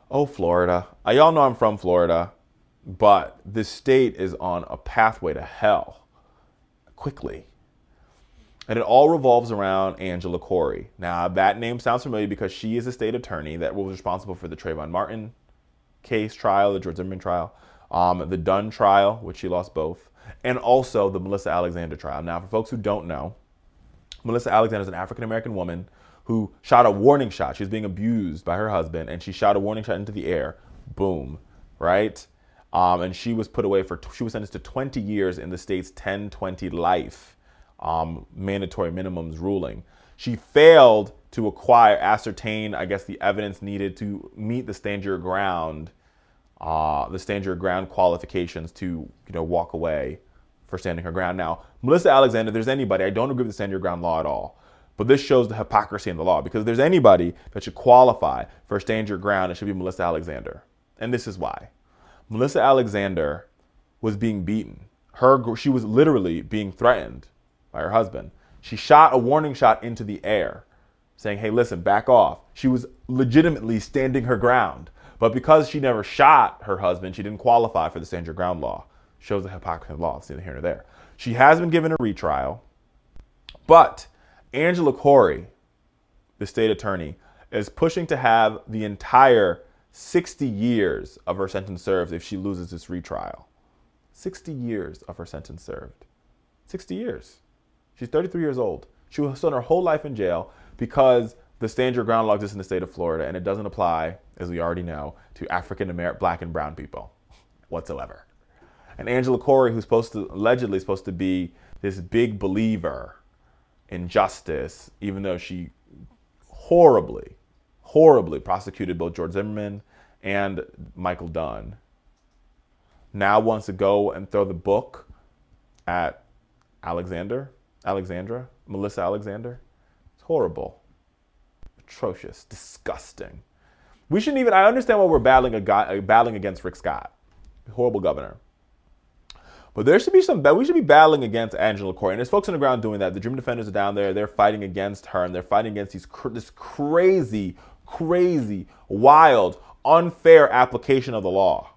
Oh, Florida. Y'all know I'm from Florida, but this state is on a pathway to hell quickly. And it all revolves around Angela Corey. Now, that name sounds familiar because she is a state attorney that was responsible for the Trayvon Martin case trial, the George Zimmerman trial, the Dunn trial, which she lost both, and also the Marissa Alexander trial. Now, for folks who don't know, Marissa Alexander is an African-American woman who shot a warning shot. She was being abused by her husband, and she shot a warning shot into the air. Boom, right? And she was she was sentenced to 20 years in the state's 10-20 life mandatory minimums ruling. She failed to ascertain, I guess, the evidence needed to meet the stand your ground qualifications to, walk away for standing her ground. Now, Marissa Alexander, if there's anybody, I don't agree with the stand your ground law at all, but this shows the hypocrisy in the law, because if there's anybody that should qualify for stand your ground, it should be Marissa Alexander. And this is why. Marissa Alexander was being beaten. She was literally being threatened by her husband. She shot a warning shot into the air, saying, hey, listen, back off. She was legitimately standing her ground. But because she never shot her husband, she didn't qualify for the stand your ground law. Shows the hypocrisy of the law. It's neither here nor there. She has been given a retrial, but Angela Corey, the state attorney, is pushing to have the entire 60 years of her sentence served if she loses this retrial. 60 years of her sentence served. 60 years. She's 33 years old. She will spend her whole life in jail because the stand your ground law exists in the state of Florida, and it doesn't apply, as we already know, to African American, black, and brown people whatsoever. And Angela Corey, who's allegedly supposed to be this big believer in justice, even though she horribly prosecuted both George Zimmerman and Michael Dunn, now wants to go and throw the book at Marissa Alexander. It's horrible, atrocious, disgusting. We shouldn't even, I understand why we're battling against Rick Scott, horrible governor. But we should be battling against Angela Corey. And there's folks on the ground doing that. The Dream Defenders are down there. They're fighting against her, and they're fighting against this crazy, wild, unfair application of the law.